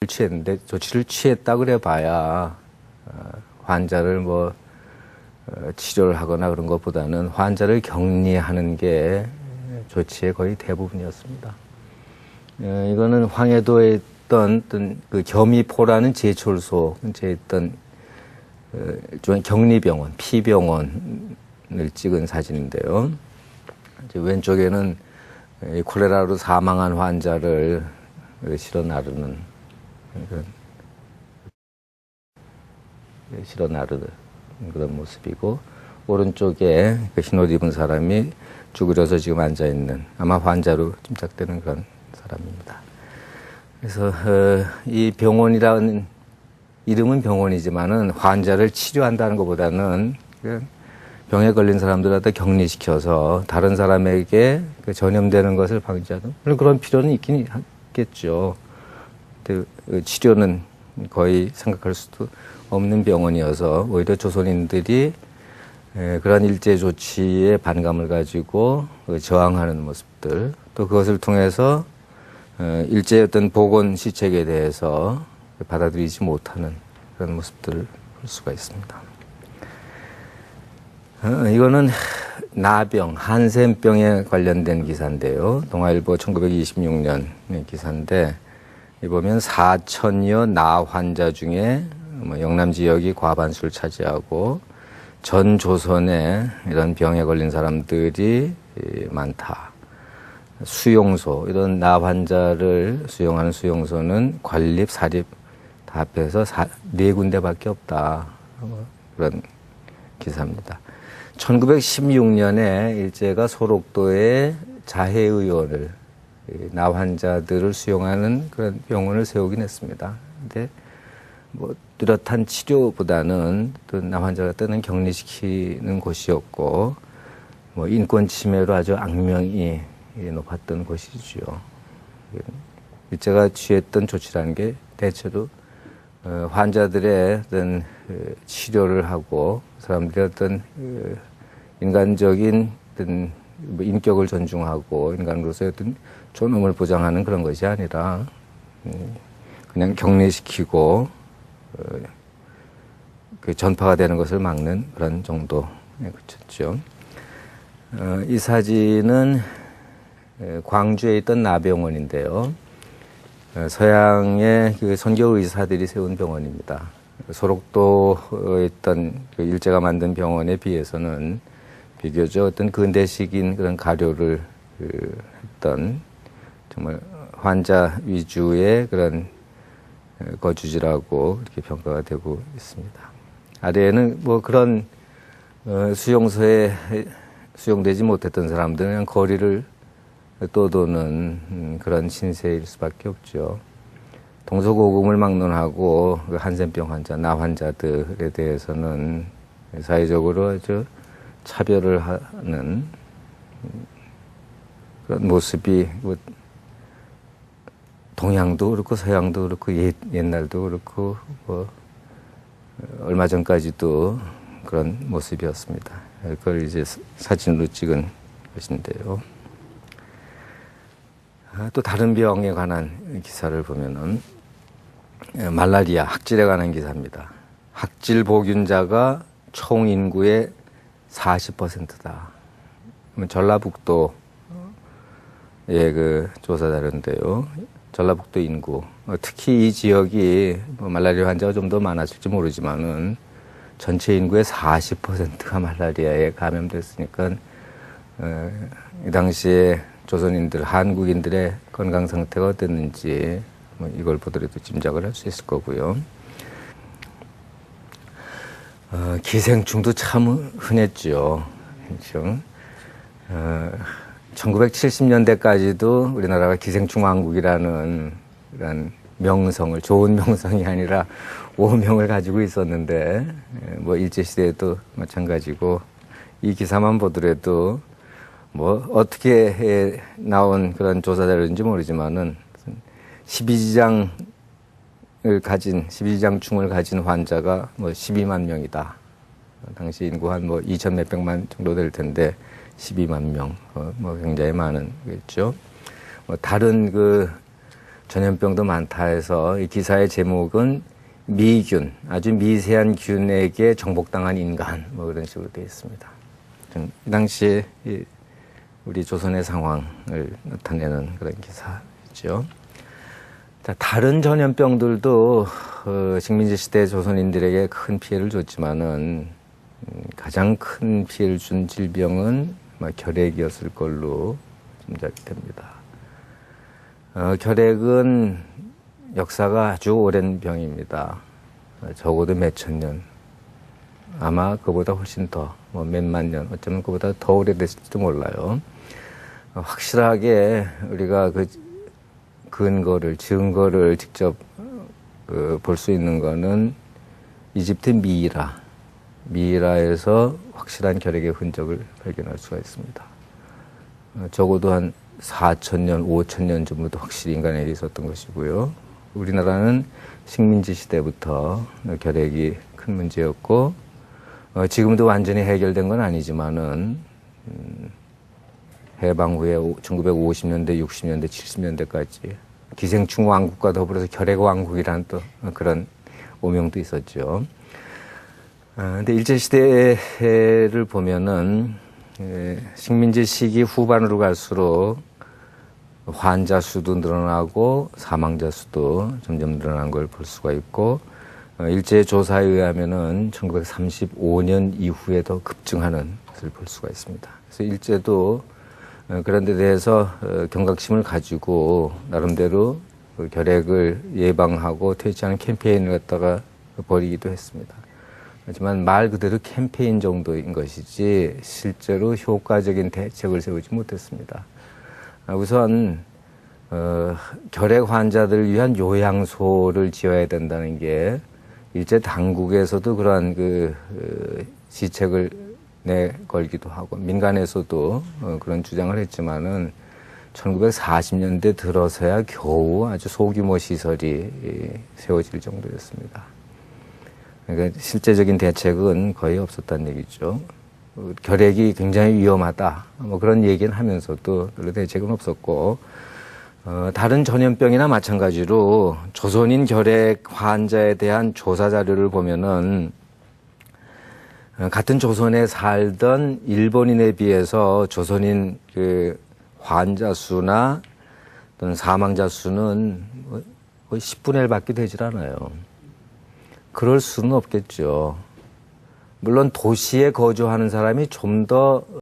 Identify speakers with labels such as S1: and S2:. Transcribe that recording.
S1: 취했는데 조치를 취했다 그래 봐야 환자를 치료를 하거나 그런 것보다는 환자를 격리하는 게 조치의 거의 대부분이었습니다. 이거는 황해도에 있던 그 겸이포라는 제철소 근처에 있던 일종의 격리병원, 피병원을 찍은 사진인데요. 이제 왼쪽에는 콜레라로 사망한 환자를 실어 나르는 그런 모습이고, 오른쪽에 그 흰옷 입은 사람이 쭈그려서 지금 앉아 있는 아마 환자로 짐작되는 그런 사람입니다. 그래서 이 병원이라는 이름은 병원이지만은 환자를 치료한다는 것보다는 병에 걸린 사람들한테 격리시켜서 다른 사람에게 전염되는 것을 방지하는 그런 필요는 있긴 하겠죠. 근데 치료는 거의 생각할 수도 없는 병원이어서 오히려 조선인들이 그런 일제 조치에 반감을 가지고 저항하는 모습들, 또 그것을 통해서 일제의 어떤 보건 시책에 대해서 받아들이지 못하는 그런 모습들을 볼 수가 있습니다. 이거는 나병, 한센병에 관련된 기사인데요. 동아일보 1926년 기사인데, 이 보면 4천여 나 환자 중에 영남 지역이 과반수를 차지하고 전 조선에 이런 병에 걸린 사람들이 많다. 수용소, 이런 나 환자를 수용하는 수용소는 관립, 사립 다 합해서 4군데밖에 없다. 그런 기사입니다. 1916년에 일제가 소록도에 자해의원을, 나 환자들을 수용하는 그런 병원을 세우긴 했습니다. 근데 뚜렷한 치료보다는 또 나 환자가 뜨는 격리시키는 곳이었고, 인권 침해로 아주 악명이 높았던 곳이지요. 일제가 취했던 조치라는 게 대체로 환자들의 어떤 치료를 하고 사람들의 어떤 인간적인 어떤 인격을 존중하고 인간으로서의 어떤 존엄을 보장하는 그런 것이 아니라 그냥 격리시키고 그 전파가 되는 것을 막는 그런 정도에 그쳤죠. 이 사진은 광주에 있던 나병원인데요. 서양의 그 선교 의사들이 세운 병원입니다. 소록도에 있던 그 일제가 만든 병원에 비해서는 비교적 어떤 근대식인 그런 가료를 했던 정말 환자 위주의 그런 거주지라고 이렇게 평가가 되고 있습니다. 아래에는 그런 수용소에 수용되지 못했던 사람들은 그냥 거리를 떠도는 그런 신세일 수밖에 없죠. 동서고금을 막론하고 한센병 환자, 나 환자들에 대해서는 사회적으로 아주 차별을 하는 그런 모습이 동양도 그렇고 서양도 그렇고 옛날도 그렇고 얼마 전까지도 그런 모습이었습니다. 그걸 이제 사진으로 찍은 것인데요. 또 다른 병에 관한 기사를 보면은 말라리아, 학질에 관한 기사입니다. 학질 보균자가 총 인구의 40%다. 전라북도의 그 조사 자료인데요. 전라북도 인구, 특히 이 지역이 말라리아 환자가 좀 더 많았을지 모르지만은 전체 인구의 40%가 말라리아에 감염됐으니까 이 당시에 조선인들, 한국인들의 건강 상태가 어땠는지 이걸 보더라도 짐작을 할 수 있을 거고요. 기생충도 참 흔했죠. 그렇죠? 1970년대까지도 우리나라가 기생충 왕국이라는 그런 명성을, 좋은 명성이 아니라 오명을 가지고 있었는데, 일제시대에도 마찬가지고, 이 기사만 보더라도, 어떻게 나온 그런 조사 자료인지 모르지만은, 12지장충을 가진 환자가 12만 명이다. 당시 인구 한 2천 몇백만 정도 될 텐데, 12만 명, 굉장히 많은 거겠죠. 다른 전염병도 많다 해서 이 기사의 제목은 미균, 아주 미세한 균에게 정복당한 인간, 뭐 그런 식으로 되어 있습니다. 이 당시에 우리 조선의 상황을 나타내는 그런 기사죠. 다른 전염병들도 식민지 시대 조선인들에게 큰 피해를 줬지만은 가장 큰 피해를 준 질병은 아마 결핵이었을 걸로 짐작이 됩니다. 결핵은 역사가 아주 오랜 병입니다. 적어도 몇천 년, 아마 그보다 훨씬 더, 몇만 년, 어쩌면 그보다 더 오래됐을지도 몰라요. 확실하게 우리가 그 증거를 직접 볼 수 있는 거는 이집트 미이라에서 확실한 결핵의 흔적을 발견할 수가 있습니다. 적어도 한 4,000년, 5,000년 전부터 확실히 인간에게 있었던 것이고요. 우리나라는 식민지 시대부터 결핵이 큰 문제였고, 지금도 완전히 해결된 건 아니지만은, 해방 후에 1950년대, 60년대, 70년대까지 기생충 왕국과 더불어서 결핵 왕국이라는 또 그런 오명도 있었죠. 근데 일제시대를 보면은, 식민지 시기 후반으로 갈수록 환자 수도 늘어나고 사망자 수도 점점 늘어난 걸 볼 수가 있고, 일제 조사에 의하면은 1935년 이후에 더 급증하는 것을 볼 수가 있습니다. 그래서 일제도 그런 데 대해서 경각심을 가지고 나름대로 결핵을 예방하고 퇴치하는 캠페인을 갖다가 벌이기도 했습니다. 하지만 말 그대로 캠페인 정도인 것이지 실제로 효과적인 대책을 세우지 못했습니다. 우선 결핵 환자들을 위한 요양소를 지어야 된다는 게 일제 당국에서도 그러한 지책을 내걸기도 하고 민간에서도 그런 주장을 했지만은 1940년대 들어서야 겨우 아주 소규모 시설이 세워질 정도였습니다. 그러니까 실제적인 대책은 거의 없었다는 얘기죠. 결핵이 굉장히 위험하다, 뭐 그런 얘기는 하면서도 별로 대책은 없었고, 다른 전염병이나 마찬가지로 조선인 결핵 환자에 대한 조사 자료를 보면은 같은 조선에 살던 일본인에 비해서 조선인 환자 수나 또는 사망자 수는 거의 10분의 1밖에 되질 않아요. 그럴 수는 없겠죠. 물론 도시에 거주하는 사람이 좀 더